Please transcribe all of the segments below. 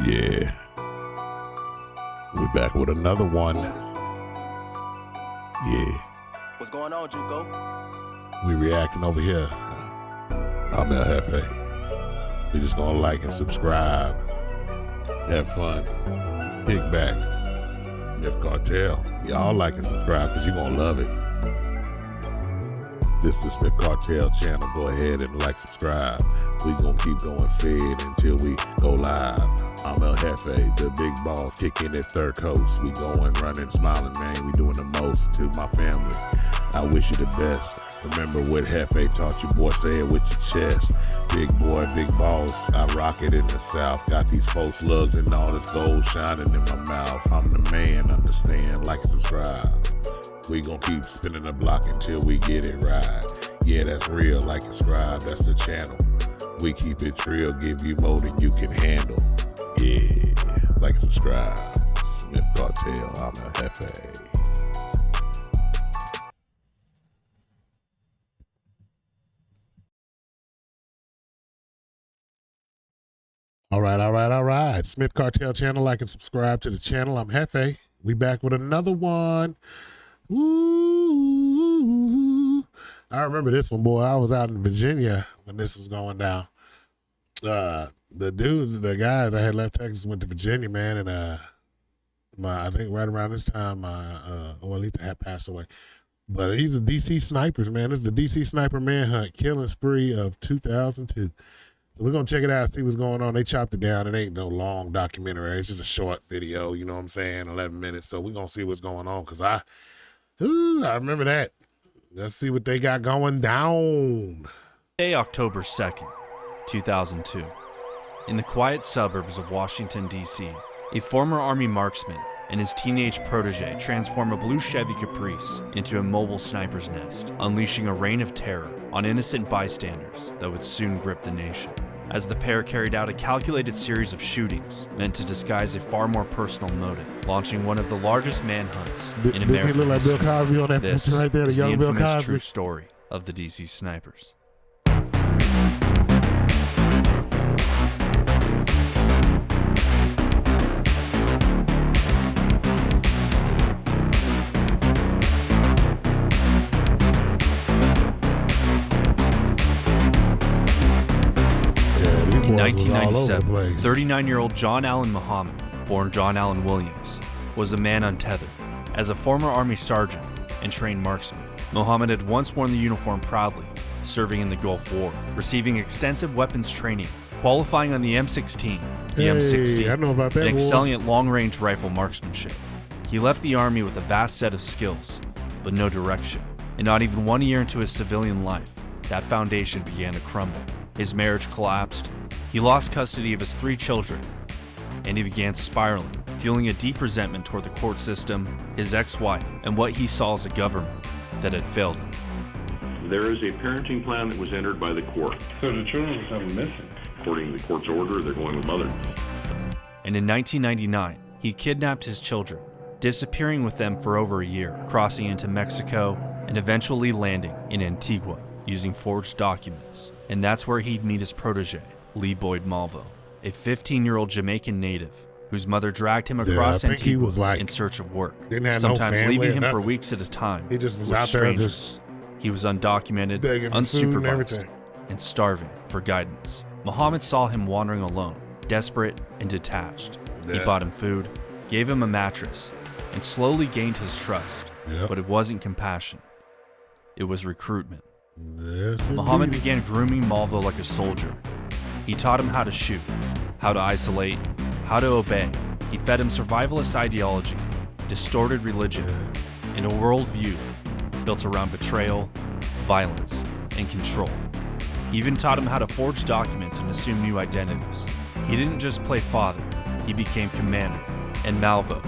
Yeah. We back with another one. Yeah. What's going on, Juco? We reacting over here. I'm El Jefe. We just gonna like and subscribe. Have fun. Kick back. If Cartel. Y'all like and subscribe because you're gonna love it. This is the Smith Cartel channel. Go ahead and like, subscribe. We gonna keep going fed until we go live. I'm El Jefe, the big boss, kicking at Third Coast. We going, running, smiling, man. We doing the most to my family. I wish you the best. Remember what Jefe taught you, boy. Say it with your chest. Big boy, big boss. I rock it in the South. Got these folks slugs and all this gold shining in my mouth. I'm the man, understand. Like and subscribe. We gon' keep spinning the block until we get it right. Yeah, that's real. Like and subscribe, that's the channel. We keep it real, give you more than you can handle. Yeah, like and subscribe. Smith Cartel, I'm El Jefe. All right. Smith Cartel channel, like and subscribe to the channel. I'm Jefe. We back with another one. Ooh, I remember this one, boy. I was out in Virginia when this was going down. The guys I had left Texas went to Virginia, man, and I think right around this time, at least I had passed away. But he's a DC snipers, man. This is the DC sniper manhunt killing spree of 2002. So we're gonna check it out, see what's going on. They chopped it down. It ain't no long documentary. It's just a short video. You know what I'm saying? 11 minutes. So we're gonna see what's going on because I remember that. Let's see what they got going down. Day, October 2nd, 2002. In the quiet suburbs of Washington, D.C., a former Army marksman and his teenage protege transform a blue Chevy Caprice into a mobile sniper's nest, unleashing a reign of terror on innocent bystanders that would soon grip the nation. As the pair carried out a calculated series of shootings meant to disguise a far more personal motive, launching one of the largest manhunts in American look like Bill Cosby on that This right there, is the young Bill infamous Cosby. true story of the DC snipers. In 1997, 39-year-old John Allen Muhammad, born John Allen Williams, was a man untethered. As a former Army sergeant and trained marksman, Muhammad had once worn the uniform proudly, serving in the Gulf War, receiving extensive weapons training, qualifying on the M16, I know about that, and excelling at long-range rifle marksmanship. He left the Army with a vast set of skills, but no direction. And not even 1 year into his civilian life, that foundation began to crumble. His marriage collapsed. He lost custody of his 3 children, and he began spiraling, feeling a deep resentment toward the court system, his ex-wife, and what he saw as a government that had failed him. There is a parenting plan that was entered by the court. So the children are coming missing. According to the court's order, they're going with mother. And in 1999, he kidnapped his children, disappearing with them for over a year, crossing into Mexico, and eventually landing in Antigua using forged documents. And that's where he'd meet his protege, Lee Boyd Malvo, a 15-year-old Jamaican native whose mother dragged him across Antigua in search of work, sometimes leaving him for weeks at a time. He just was with out strangers. there He was undocumented, unsupervised, and starving for guidance. Muhammad saw him wandering alone, desperate and detached. He bought him food, gave him a mattress, and slowly gained his trust. But it wasn't compassion. It was recruitment. Muhammad began grooming Malvo like a soldier. He taught him how to shoot, how to isolate, how to obey. He fed him survivalist ideology, distorted religion, and a worldview built around betrayal, violence, and control. He even taught him how to forge documents and assume new identities. He didn't just play father, he became commander. And Malvo,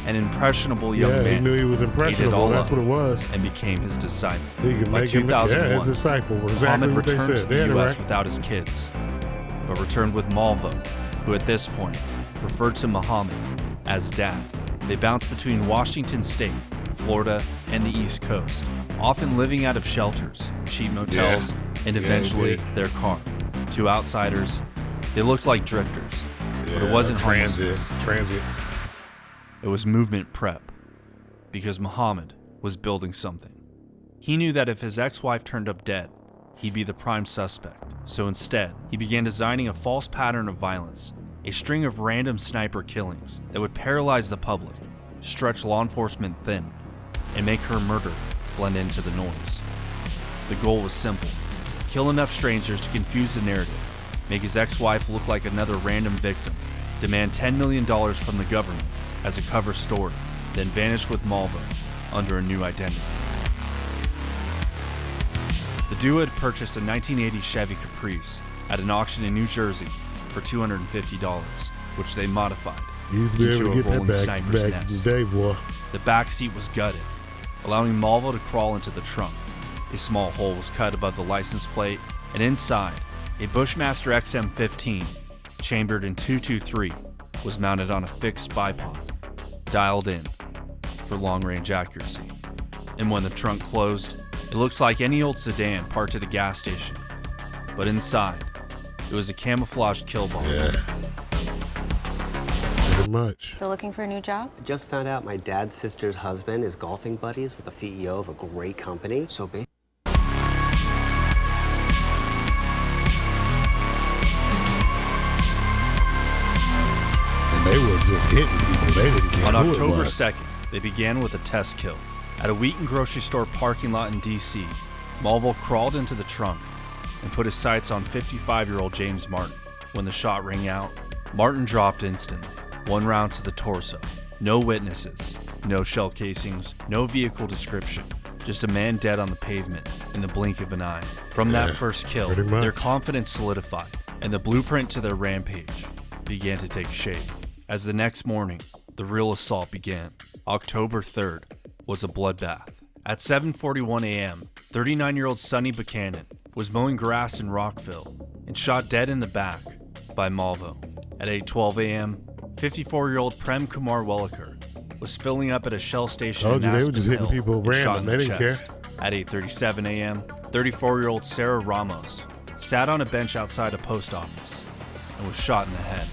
an impressionable young man, he knew he was impressionable. That's what it was. And became his disciple. He could By make him 2001, his disciple. Muhammad returned to the U.S. without his kids, but returned with Malvo, who at this point referred to Muhammad as Dad. They bounced between Washington State, Florida, and the East Coast, often living out of shelters, cheap motels, and eventually their car. To outsiders, they looked like drifters, But it wasn't transit. homelessness. It's transit. It was movement prep, because Muhammad was building something. He knew that if his ex-wife turned up dead, he'd be the prime suspect. So instead, he began designing a false pattern of violence, a string of random sniper killings that would paralyze the public, stretch law enforcement thin, and make her murder blend into the noise. The goal was simple: kill enough strangers to confuse the narrative, make his ex-wife look like another random victim, demand $10 million from the government as a cover story, then vanish with Malvo under a new identity. The duo had purchased a 1980 Chevy Caprice at an auction in New Jersey for $250, which they modified used to be able into to a get rolling that sniper's back in nest. the day, boy. The back seat was gutted, allowing Malvo to crawl into the trunk. A small hole was cut above the license plate, and inside, a Bushmaster XM15, chambered in 223, was mounted on a fixed bipod, dialed in for long-range accuracy. And when the trunk closed, it looked like any old sedan parked at a gas station. But inside, it was a camouflaged kill box. Yeah. Pretty much. Still looking for a new job? I just found out my dad's sister's husband is golfing buddies with the CEO of a great company. So basically, And they was just hitting people. They didn't care On who it October was. 2nd, they began with a test kill. At a Wheaton grocery store parking lot in D.C., Malvo crawled into the trunk and put his sights on 55-year-old James Martin. When the shot rang out, Martin dropped instantly, one round to the torso. No witnesses, no shell casings, no vehicle description, just a man dead on the pavement in the blink of an eye. From that first kill, pretty much. their confidence solidified, and the blueprint to their rampage began to take shape. As the next morning, the real assault began. October 3rd was a bloodbath. At 7:41 a.m., 39-year-old Sonny Buchanan was mowing grass in Rockville and shot dead in the back by Malvo. At 8:12 a.m., 54-year-old Prem Kumar Welliker was filling up at a Shell station Told in you, they were Aspen just hitting Hill people and shot random. in They the didn't chest. At 8:37 a.m., 34-year-old Sarah Ramos sat on a bench outside a post office and was shot in the head.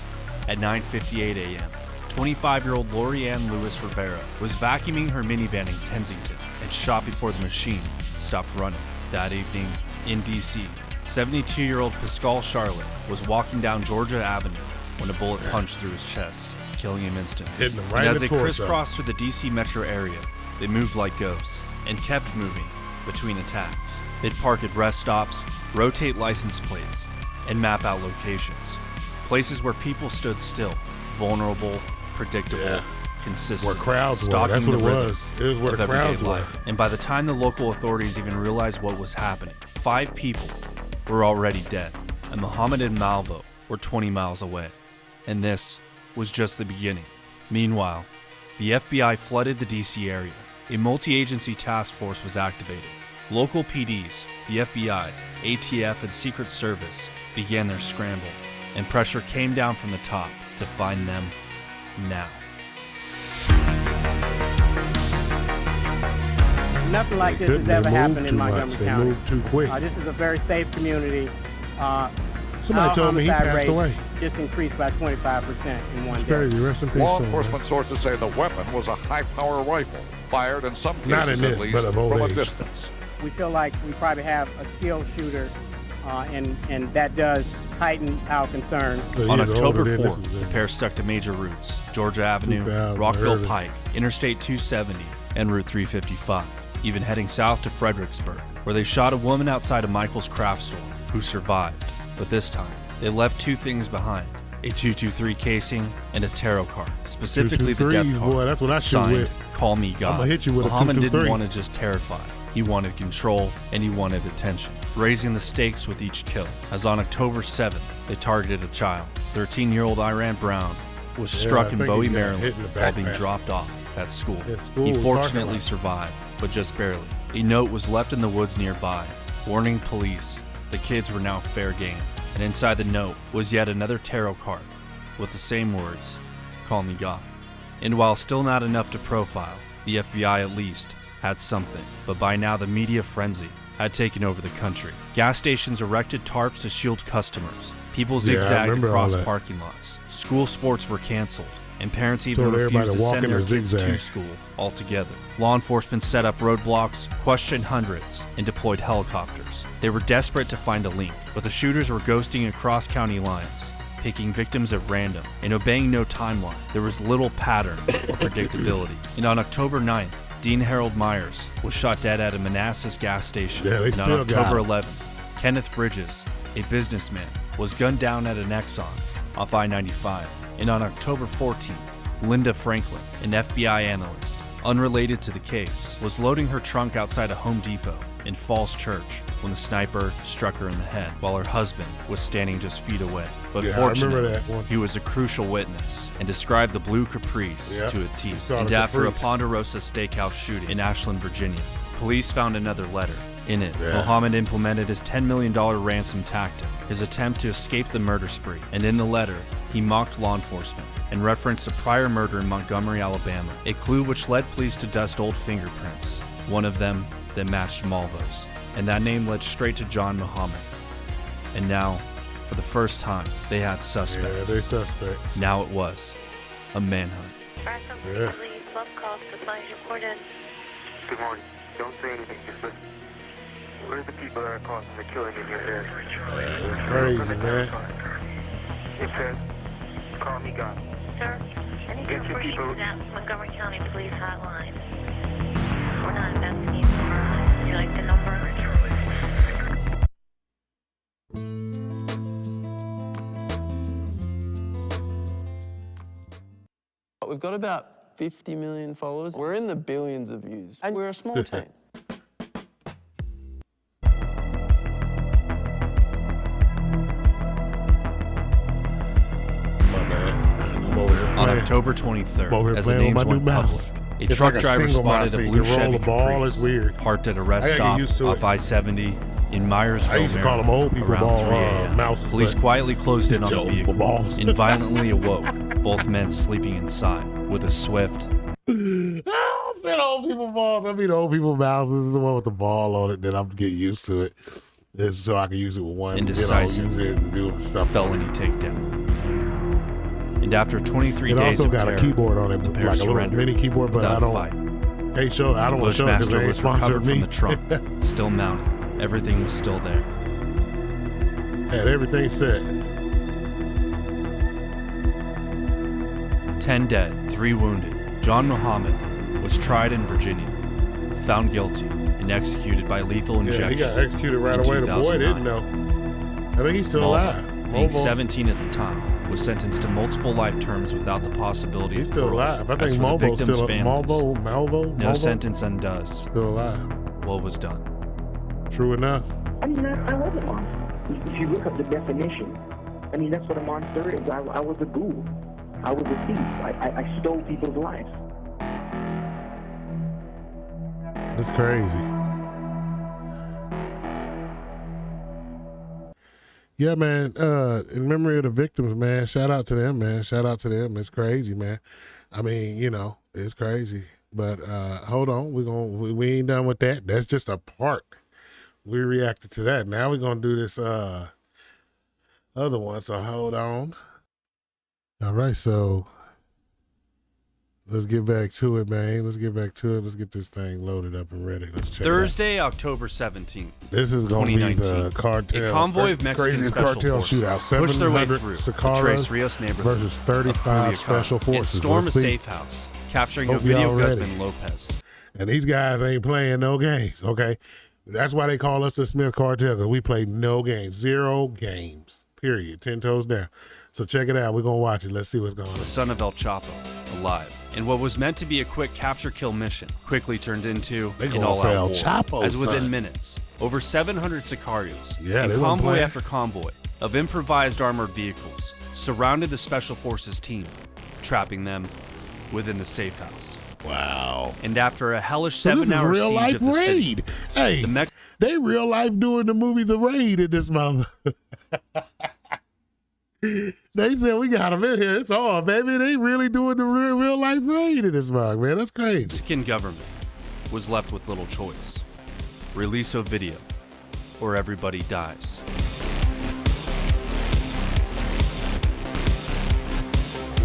At 9:58 a.m., 25-year-old Lori Ann Lewis Rivera was vacuuming her minivan in Kensington and shot before the machine stopped running. That evening, in D.C., 72-year-old Pascal Charlotte was walking down Georgia Avenue when a bullet punched through his chest, killing him instantly. Hitting him right And in as the they torso. crisscrossed through the D.C. metro area, they moved like ghosts and kept moving between attacks. They'd park at rest stops, rotate license plates, and map out locations. Places where people stood still, vulnerable, predictable, consistent. Where crowds were. stalking That's what the it rhythm was. It was where of the everyday crowds were. life. And by the time the local authorities even realized what was happening, 5 people were already dead, and Muhammad and Malvo were 20 miles away. And this was just the beginning. Meanwhile, the FBI flooded the DC area. A multi-agency task force was activated. Local PDs, the FBI, ATF, and Secret Service began their scramble, and pressure came down from the top to find them now. Nothing like this Couldn't has they ever move happened too in much? Montgomery They County. moved too quick. This is a very safe community. Somebody Our told me he homicide passed rate away. Just increased by 25% in one It's day. crazy. Rest in peace. Law to him, enforcement man. sources say the weapon was a high-power rifle, fired in some Not cases in at this, least but of old from a age. distance. We feel like we probably have a skilled shooter, and that does heighten our concern. So he On is October older than this 4th, is the in pair stuck to major routes: Georgia Avenue, 2000, I heard Rockville it. Pike, Interstate 270, and Route 355, even heading south to Fredericksburg, where they shot a woman outside a Michael's craft store who survived. But this time, they left 2 things behind: a 223 casing and a tarot card, specifically the death 223s, card. boy, that's what I shoot signed, with. Call Me God. I'ma hit you with a Muhammad didn't 223. want to just terrify. He wanted control, and he wanted attention, raising the stakes with each kill. As on October 7th, they targeted a child. 13-year-old Iran Brown was struck I in think Bowie, he got Maryland, hit in the while being backpack. dropped off at school. At school, He parking fortunately lot. survived, but just barely. A note was left in the woods nearby, warning police the kids were now fair game. And inside the note was yet another tarot card with the same words, "Call Me God." And while still not enough to profile, the FBI at least had something. But by now the media frenzy had taken over the country. Gas stations erected tarps to shield customers, People zigzagged across parking lots. School sports were canceled, and parents even refused to send their kids to school altogether. Law enforcement set up roadblocks, questioned hundreds, and deployed helicopters. They were desperate to find a link, but the shooters were ghosting across county lines, picking victims at random, and obeying no timeline. There was little pattern or predictability. And on October 9th, Dean Harold Myers was shot dead at a Manassas gas station. And on October 11th, Kenneth Bridges, a businessman, was gunned down at an Exxon off I-95. And on October 14th, Linda Franklin, an FBI analyst, unrelated to the case, was loading her trunk outside a Home Depot in Falls Church when the sniper struck her in the head while her husband was standing just feet away. But fortunately, he was a crucial witness and described the blue Caprice to a T. And after a Ponderosa Steakhouse shooting in Ashland, Virginia, police found another letter. In it, Muhammad implemented his $10 million ransom tactic, his attempt to escape the murder spree. And in the letter, he mocked law enforcement and referenced a prior murder in Montgomery, Alabama, a clue which led police to dust old fingerprints, one of them that matched Malvo's. And that name led straight to John Muhammad. And now, for the first time, they had suspects. Yeah, they suspect. Now it was a manhunt. Yeah. Good morning. Don't say anything, just listen. What are the people that are causing the killing in your area? It's crazy, man. It says, call me God. Sir, any information at Montgomery County Police Hotline. We're not investigating the murder. Would you like the number? We've got about 50 million followers. We're in the billions of views, and we're a small team. On October 23rd, as the names went public, a truck driver spotted a blue Chevy Caprice parked at a rest stop off I-70 in Myersville, I used to call them old people around 3 a.m. Police quietly closed in on the vehicle and violently awoke both men sleeping inside with a swift... I said old people balls. I mean, old people mouth is the one with the ball on it. Then I'm get used to it. It's so I can use it with one. Indecisive use it and do stuff. Felony takedown. And after 23 days of terror, a keyboard on it, the pair like a little mini keyboard, but I don't want to show it because they ain't sponsored me. From the trunk, still mounted. Everything was still there. Had everything set. 10 dead, 3 wounded. John Muhammad was tried in Virginia, found guilty, and executed by lethal injection. Yeah, he got executed right away. The boy didn't know. I think he's still alive. Being 17 at the time, was sentenced to multiple life terms without the possibility he's of still parole. alive. I As think for the Malvo's victims' still families, Malvo. No sentence undoes Still alive. what was done. True enough. I mean, I was a monster. If you look up the definition, I mean, that's what a monster is. I was a ghoul. I was a thief. I stole people's lives. It's crazy. Yeah, man. In memory of the victims, man. Shout out to them, man. Shout out to them. It's crazy, man. I mean, you know, it's crazy. But hold on, we ain't done with that. That's just a part. We reacted to that. Now we're gonna do this other one. So hold on. All right, so let's get back to it, man. Let's get back to it. Let's get this thing loaded up and ready. Let's check Thursday, October 17th. This is going to be the cartel. A convoy of Mexican craziest special cartel forces shootout. pushed their way 700 through Sicaras the Tres Rios neighborhood versus 35 special forces. And stormed a safe house, capturing Ovidio Guzman Lopez. And these guys ain't playing no games, okay? That's why they call us the Smith Cartel, because we play no games. 0 games, period. 10 toes down. So check it out. We're going to watch it. Let's see what's going on. The son of El Choppo, alive. And what was meant to be a quick capture-kill mission quickly turned into an all-out war. Choppo, as within son. minutes, over 700 Sicarios and convoy after convoy of improvised armored vehicles surrounded the Special Forces team, trapping them within the safe house. Wow. And after a hellish 7-hour real siege life of the raid. city, Hey, they real life doing the movie The Raid in this mother. They said we got them in here. It's all, baby. They really doing the real life raid in this mug, man. That's crazy. The Mexican government was left with little choice. Release Ovidio, or everybody dies.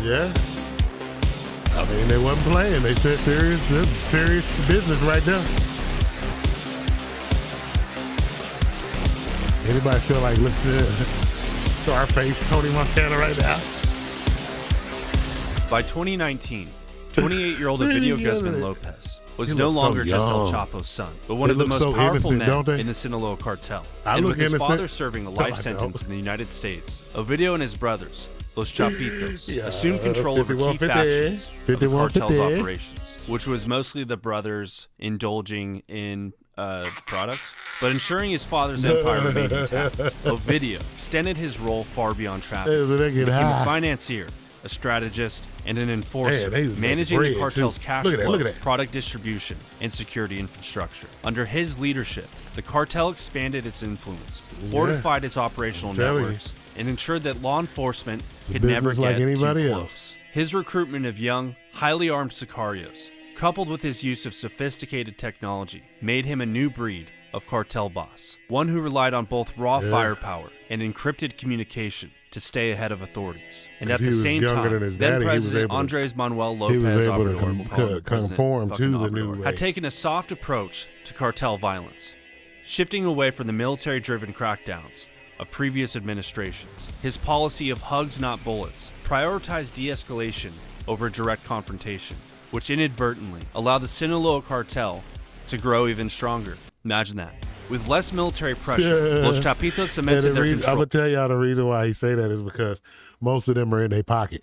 Yeah. I mean, they wasn't playing. They said serious business right now. Anybody feel like listening to Scarface, Tony Montana right now? By 2019, 28-year-old Ovidio Guzman Lopez was no longer just El Choppo's son, but one of the most powerful men in the Sinaloa cartel. And with his father serving a life sentence in the United States, Ovidio and his brothers, Los Chapitos, assumed control over key factions of the cartel's operations, which was mostly the brothers indulging in products, but ensuring his father's empire remained intact. Ovidio extended his role far beyond trafficking. He became a financier, a strategist, and an enforcer, managing the cartel's cash flow, product distribution, and security infrastructure. Under his leadership, the cartel expanded its influence, fortified its operational networks, and ensured that law enforcement could never get too close. His recruitment of young, highly armed sicarios, coupled with his use of sophisticated technology, made him a new breed of cartel boss, one who relied on both raw firepower and encrypted communication to stay ahead of authorities. And at the same time, then President Andres Manuel Lopez Obrador conform to the new had taken a soft approach to cartel violence, shifting away from the military-driven crackdowns of previous administrations. His policy of hugs not bullets prioritized de-escalation over direct confrontation, which inadvertently allowed the Sinaloa cartel to grow even stronger. Imagine that. With less military pressure, Los Chapitos cemented their control. I'm going to tell y'all the reason why he say that is because most of them are in their pocket.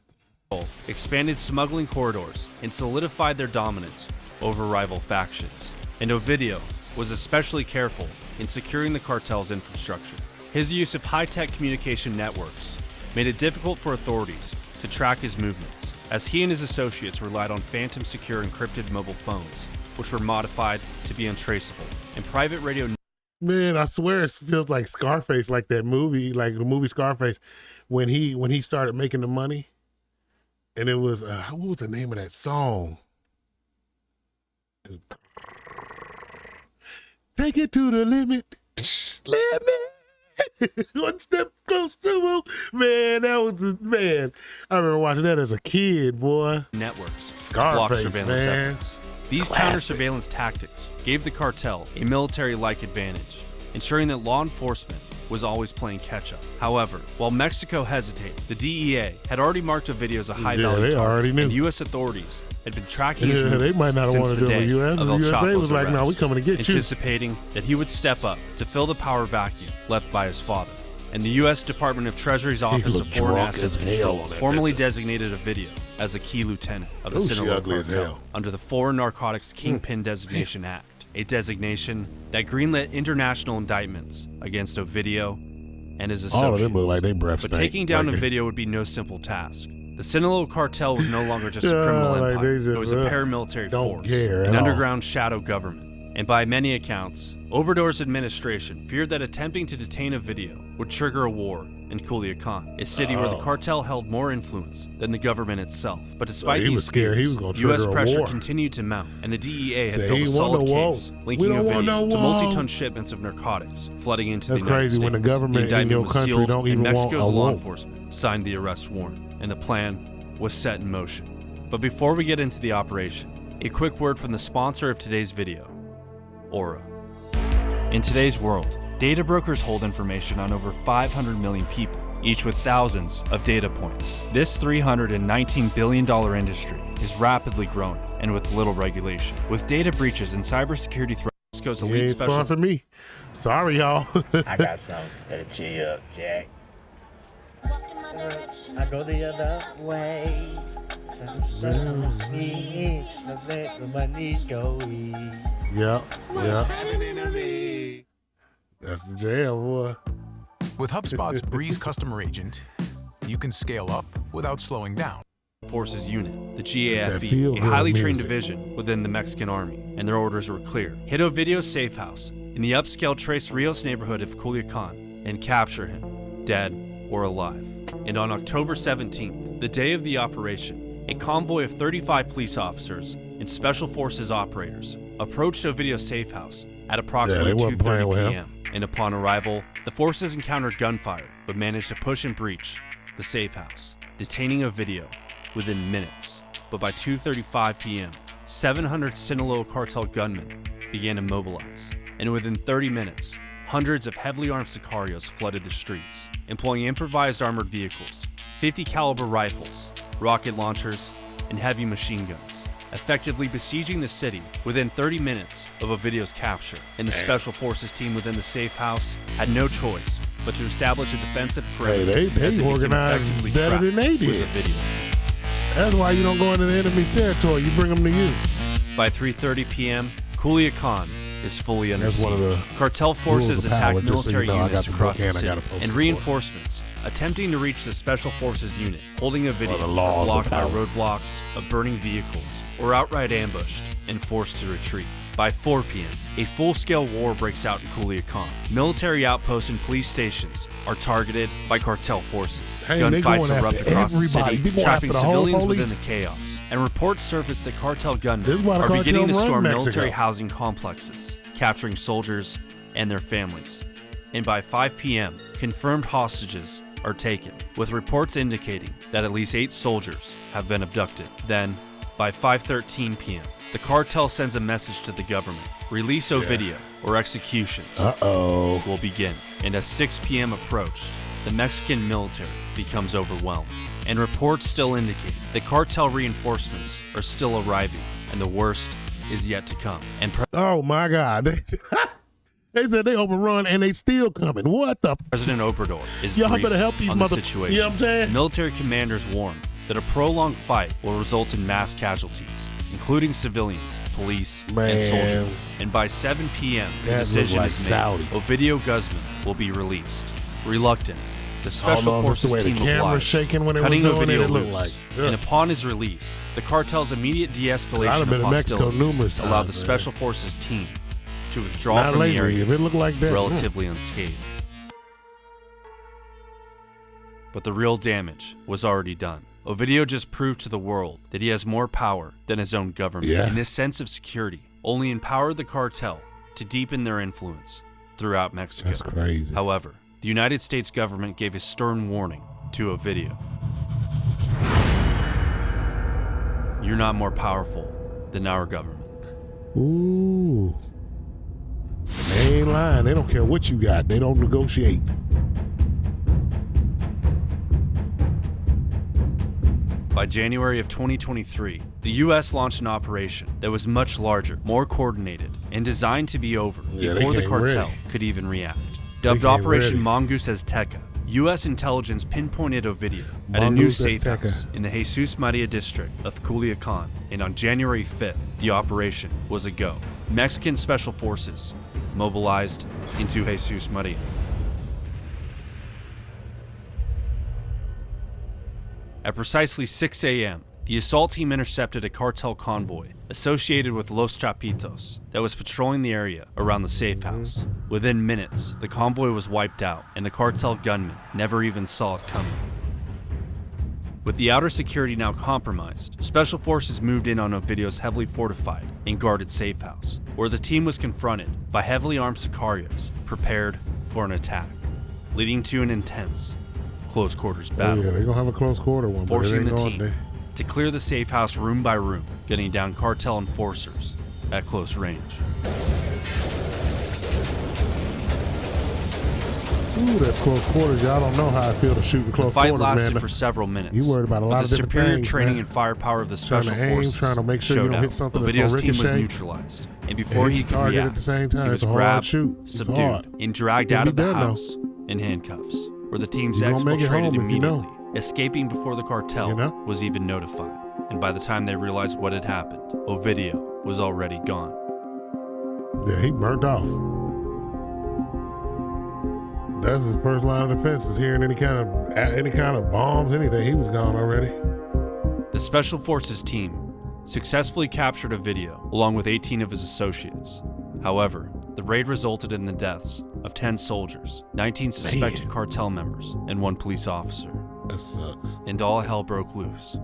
Expanded smuggling corridors and solidified their dominance over rival factions. And Ovidio was especially careful in securing the cartel's infrastructure. His use of high-tech communication networks made it difficult for authorities to track his movements, as he and his associates relied on phantom secure encrypted mobile phones, which were modified to be untraceable, and private radio. Man, I swear it feels like Scarface, like that movie, like the movie Scarface, when he started making the money, and it was what was the name of that song? Take it to the limit, limit. One step close to man. That was man. I remember watching that as a kid, boy. Networks, Scarface, surveillance man. efforts. These counter-surveillance tactics gave the cartel a military-like advantage, ensuring that law enforcement was always playing catch-up. However, while Mexico hesitated, the DEA had already marked Ovidio as a high-value target, and U.S. authorities had been tracking his movements they might not since want to the do it day with U.S. of El The USA Choppo's was like, arrest, no, we coming to get you. anticipating that he would step up to fill the power vacuum left by his father. And the U.S. Department of Treasury's Office of Foreign Assets Control formally designated Ovidio as a key lieutenant of the Sinaloa cartel under the Foreign Narcotics Kingpin Designation Act, a designation that greenlit international indictments against Ovidio and his associates. All of them look like they breath But stank. taking down Ovidio would be no simple task. The Sinaloa cartel was no longer just a criminal empire. It was a paramilitary force, an underground shadow government. And by many accounts, Obrador's administration feared that attempting to detain Ovidio would trigger a war in Culiacan, a city where the cartel held more influence than the government itself. But despite these fears, U.S. pressure continued to mount, and the DEA had built a solid case linking Ovidio to multi-ton shipments of narcotics flooding into the United crazy States. When the government the in your was country sealed, don't even and want Mexico's a law warrant. enforcement signed the arrest warrant, and the plan was set in motion. But before we get into the operation, a quick word from the sponsor of today's video, Aura. In today's world, data brokers hold information on over 500 million people, each with thousands of data points. This $319 billion industry is rapidly growing and with little regulation. With data breaches and cybersecurity threats, goes elite special. Sponsor me. Sorry, y'all. I got something that'll cheer you up, Jack. I go the other way. Let my knees go easy. Yep. That's the jam, boy. With HubSpot's Breeze Customer Agent, you can scale up without slowing down. Forces unit, the GAFE, a highly trained division within the Mexican army, and their orders were clear. Hit Ovidio's safe house in the upscale Tres Rios neighborhood of Culiacan and capture him, dead or alive. And on October 17th, the day of the operation, a convoy of 35 police officers and special forces operators approached Ovidio's safe house at approximately 2:30 p.m. And upon arrival, the forces encountered gunfire but managed to push and breach the safe house, detaining Ovidio within minutes, but by 2:35 p.m., 700 Sinaloa cartel gunmen began to mobilize, and within 30 minutes, hundreds of heavily armed sicarios flooded the streets, employing improvised armored vehicles, 50 caliber rifles, rocket launchers, and heavy machine guns, effectively besieging the city within 30 minutes of Ovidio's capture. And the special forces team within the safe house had no choice but to establish a defensive perimeter. Hey, they organized better than they did. That's why you don't go into the enemy territory. You bring them to you. By 3:30 p.m., Culiacan is fully under siege. Cartel forces attack military units across the city, and reinforcements attempting to reach the Special Forces unit, holding Ovidio, are blocked by roadblocks of burning vehicles, or outright ambushed and forced to retreat. By 4 p.m., a full-scale war breaks out in Culiacan. Military outposts and police stations are targeted by cartel forces. Gunfights erupt across the city, trapping civilians within the chaos. And reports surface that cartel gunmen are beginning to storm military housing complexes, capturing soldiers and their families. And by 5 p.m., confirmed hostages are taken, with reports indicating that at least 8 soldiers have been abducted. Then, by 5:13 p.m., the cartel sends a message to the government. Release Ovidio, or executions will begin. And as 6 p.m. approached, the Mexican military becomes overwhelmed. And reports still indicate that cartel reinforcements are still arriving, and the worst is yet to come. And oh my God. They said they overrun and they still coming. What the? President Obrador is y'all better help these on the situation. You know what I'm saying? Military commanders warn that a prolonged fight will result in mass casualties, including civilians, police, and soldiers. And by 7 p.m., the decision is made. Ovidio Guzman will be released. Reluctant, the Special Forces team obliged, cutting Ovidio loose. And upon his release, the cartel's immediate de-escalation of hostilities allowed the Special Forces team to withdraw from the area relatively unscathed. But the real damage was already done. Ovidio just proved to the world that he has more power than his own government. And this sense of security only empowered the cartel to deepen their influence throughout Mexico. That's crazy. However, the United States government gave a stern warning to Ovidio. You're not more powerful than our government. Ooh. They ain't lying. They don't care what you got. They don't negotiate. By January of 2023, the U.S. launched an operation that was much larger, more coordinated, and designed to be over before the cartel could even react. Dubbed Operation Mongoose Azteca, U.S. intelligence pinpointed Ovidio at a new safe house in the Jesus Maria district of Culiacan, and on January 5th, the operation was a go. Mexican Special Forces mobilized into Jesus Maria. At precisely 6 a.m., the assault team intercepted a cartel convoy associated with Los Chapitos that was patrolling the area around the safe house. Within minutes, the convoy was wiped out, and the cartel gunmen never even saw it coming. With the outer security now compromised, Special Forces moved in on Ovidio's heavily fortified and guarded safe house, where the team was confronted by heavily armed sicarios prepared for an attack, leading to an intense close quarters battle. They're gonna have a close quarter one, forcing the team to clear the safe house room by room, getting down cartel enforcers at close range. Ooh, that's close quarters. Y'all don't know how I feel to shoot in close quarters, man. The fight lasted for several minutes. You worried about a lot of different things, the superior training and firepower of the Special Forces trying to make sure you don't hit something that's gonna ricochet. Ovidio's team was neutralized, and before he could react, at the same time. he was grabbed, subdued, and dragged out of the house in handcuffs, where the team's exfiltrated immediately, escaping before the cartel was even notified. And by the time they realized what had happened, Ovidio was already gone. Yeah, he burnt off. That's his first line of defense, is hearing any kind of bombs, anything. He was gone already. The Special Forces team successfully captured Ovidio along with 18 of his associates. However, the raid resulted in the deaths of 10 soldiers, 19 suspected cartel members, and 1 police officer. That sucks. And all hell broke loose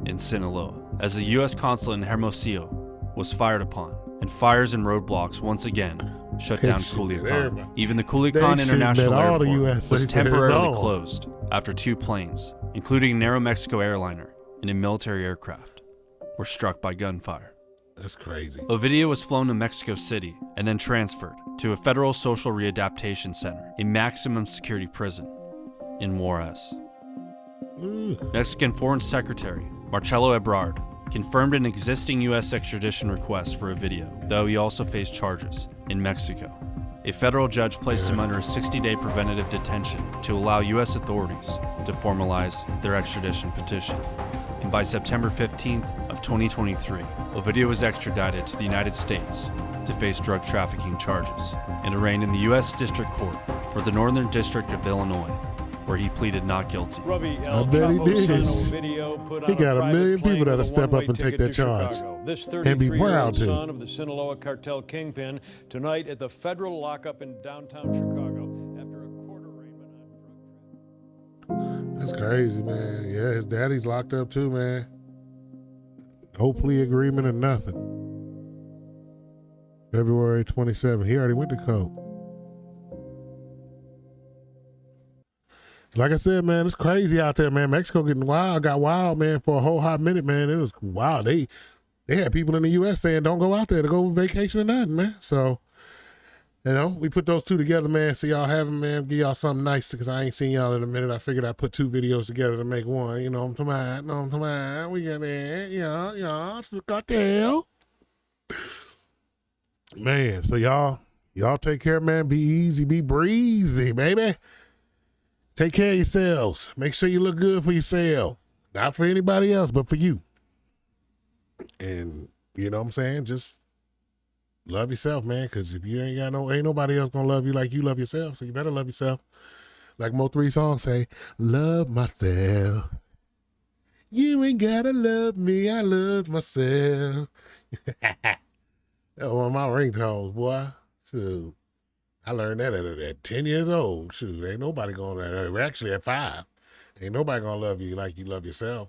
in Sinaloa as the U.S. consulate in Hermosillo was fired upon, and fires and roadblocks once again shut down Culiacan. Even the Culiacan International Airport was temporarily closed after 2 planes, including an Aeromexico airliner, and a military aircraft were struck by gunfire. That's crazy. Ovidio was flown to Mexico City and then transferred to a federal social readaptation center, a maximum security prison in Juarez. Mexican Foreign Secretary Marcelo Ebrard confirmed an existing U.S. extradition request for Ovidio, though he also faced charges in Mexico. A federal judge placed him under a 60-day preventative detention to allow U.S. authorities to formalize their extradition petition. And by September 15th of 2023, Ovidio was extradited to the United States to face drug trafficking charges and arraigned in the U.S. District Court for the Northern District of Illinois, where he pleaded not guilty. I bet he did. He got a million people that'll step up and take that charge and be proud to. Son of the Sinaloa Cartel kingpin tonight at the federal lockup in downtown Chicago after a court arraignment on drug trafficking. That's crazy, man. Yeah, his daddy's locked up too, man. No plea agreement or nothing. February 27th. He already went to court. Like I said, man, it's crazy out there, man. Mexico getting wild, got wild, man, for a whole hot minute, man. It was wild. They had people in the U.S. saying don't go out there to go vacation or nothing, man. So, you know, we put those two together, man. So y'all have them, man. Give y'all something nice because I ain't seen y'all in a minute. I figured I'd put two videos together to make one. You know what I'm talking about? We got that. Yeah. It's the cartel. Man, so y'all take care, man. Be easy, be breezy, baby. Take care of yourselves. Make sure you look good for yourself. Not for anybody else, but for you. And you know what I'm saying? Just love yourself, man. Because if you ain't nobody else gonna love you like you love yourself. So you better love yourself. Like Mo3 songs say, love myself. You ain't gotta love me. I love myself. That was one of my ringtones, boy. So I learned that at 10 years old. Shoot, ain't nobody gonna, we're actually at 5. Ain't nobody gonna love you like you love yourself.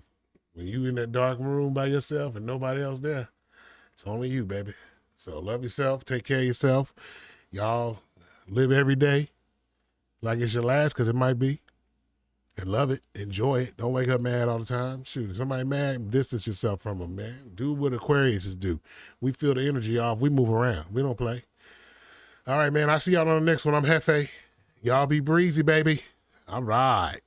When you in that dark room by yourself and nobody else there, it's only you, baby. So love yourself, take care of yourself. Y'all live every day like it's your last, because it might be. And love it, enjoy it. Don't wake up mad all the time. Shoot, if somebody mad, distance yourself from them, man. Do what Aquariuses do. We feel the energy off, we move around. We don't play. All right, man, I'll see y'all on the next one. I'm Hefe. Y'all be breezy, baby. All right.